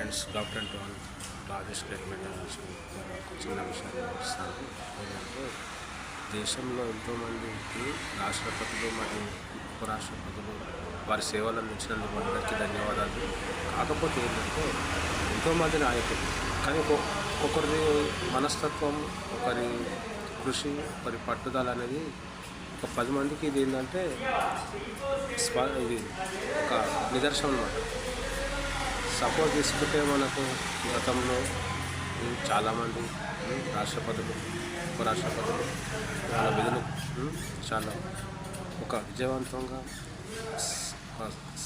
Friends, doctor to all Rajesh recommendation చిన్న విషయాన్ని ఇస్తాను. ఏంటంటే దేశంలో ఎంతోమందికి రాష్ట్రపతులు మరియు ఉపరాష్ట్రపతులు వారి సేవలు అందించినందుకు అందరికీ ధన్యవాదాలు. కాకపోతే ఏంటంటే ఎంతోమంది నాయకులు, కానీ ఒక్కొక్కరిది మనస్తత్వం, ఒకరి కృషి, ఒకరి పట్టుదల అనేది ఒక 10 మందికి ఇది ఏంటంటే ఇది ఒక నిదర్శనం అన్నమాట. సపోజ్ తీసుకుంటే మనకు గతంలో చాలామంది రాష్ట్రపతులు, ఉపరాష్ట్రపతులు వాళ్ళ విధులు చాలా ఒక విజయవంతంగా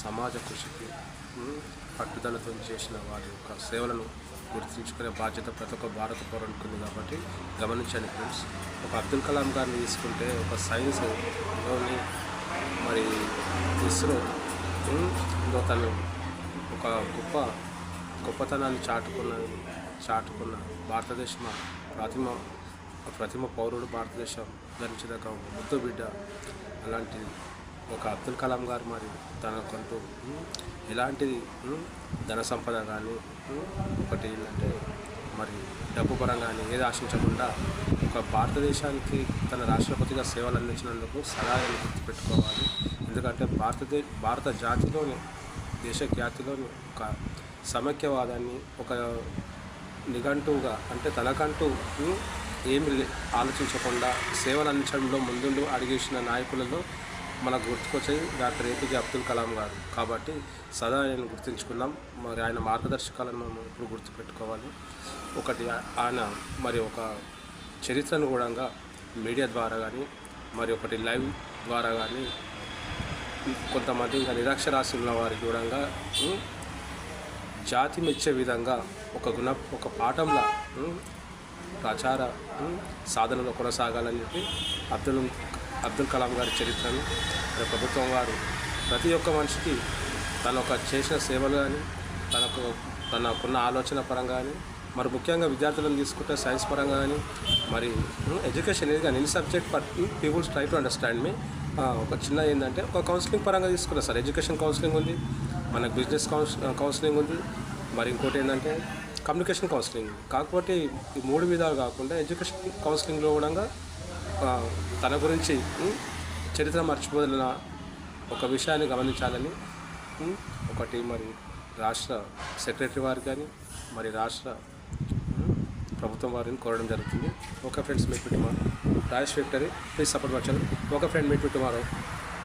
సమాజ కృషికి పట్టుదలతో చేసిన వారి యొక్క సేవలను గుర్తించుకునే బాధ్యత ప్రతి ఒక్క భారత పౌరునికి ఉంది. కాబట్టి గమనించండి ఫ్రెండ్స్. ఒక అబ్దుల్ కలాం గారిని తీసుకుంటే ఒక సైన్స్లోని మరి ఇస్రోలో తను ఒక గొప్పతనాన్ని చాటుకున్న భారతదేశం ప్రతిమ పౌరుడు, భారతదేశం ధరించదగ్గ ముద్దు బిడ్డ అలాంటి ఒక అబ్దుల్ కలాం గారు మరి తనకంటూ ఎలాంటిది ధన సంపద కానీ ఒకటి ఏంటంటే మరి డబ్బు పరంగా కానీ ఏది ఆశించకుండా ఒక భారతదేశానికి తన రాష్ట్రపతిగా సేవలు అందించినందుకు సహాయాన్ని గుర్తుపెట్టుకోవాలి. ఎందుకంటే భారత జాతిలోని, దేశ ఖ్యాతిలోని ఒక సమైక్యవాదాన్ని ఒక నిఘంటువుగా, అంటే తనకంటూ ఏమి ఆలోచించకుండా సేవలు అందించడంలో ముందుండి అడిగేసిన నాయకులలో మనకు గుర్తుకొచ్చేది డాక్టర్ ఏపీజే అబ్దుల్ కలాం గారు. కాబట్టి సదా ఆయన గుర్తుంచుకున్నాం. మరి ఆయన మార్గదర్శకాలను మనం ఇప్పుడు గుర్తుపెట్టుకోవాలి. ఒకటి ఆయన మరి ఒక చరిత్రను కూడా మీడియా ద్వారా కానీ మరి ఒకటి లైవ్ ద్వారా కానీ కొంతమంది ఇంకా నిరక్షరాస్యుల వారికి కూడా జాతి మెచ్చే విధంగా ఒక పాఠంలా ప్రచార సాధనలో కొనసాగాలని చెప్పి అబ్దుల్ కలాం గారి చరిత్రను ప్రభుత్వం వారు ప్రతి ఒక్క మనిషికి చేసిన సేవలు కానీ తనకున్న ఆలోచన పరంగా కానీ మరి ముఖ్యంగా విద్యార్థులను తీసుకుంటే సైన్స్ పరంగా కానీ మరి ఎడ్యుకేషన్ ఏది కానీ any subject but peoples try to understand me. ఒక చిన్న ఏంటంటే ఒక కౌన్సిలింగ్ పరంగా తీసుకున్నా సార్. ఎడ్యుకేషన్ కౌన్సిలింగ్ ఉంది, మనకు బిజినెస్ కౌన్సిలింగ్ ఉంది, మరి ఇంకోటి ఏంటంటే కమ్యూనికేషన్ కౌన్సిలింగ్. కాకపోతే ఈ 3 విధాలు కాకుండా ఎడ్యుకేషన్ కౌన్సిలింగ్లో కూడా తన గురించి చరిత్ర మర్చిపోదిన ఒక విషయాన్ని గమనించాలని ఒకటి మరి రాష్ట్ర సెక్రటరీ వారు కానీ మరి రాష్ట్ర ప్రభుత్వం వారిని కోరడం జరుగుతుంది. Okay friends, meet with tomorrow. Rajesh victory, please support my channel. Okay friend, meet with tomorrow.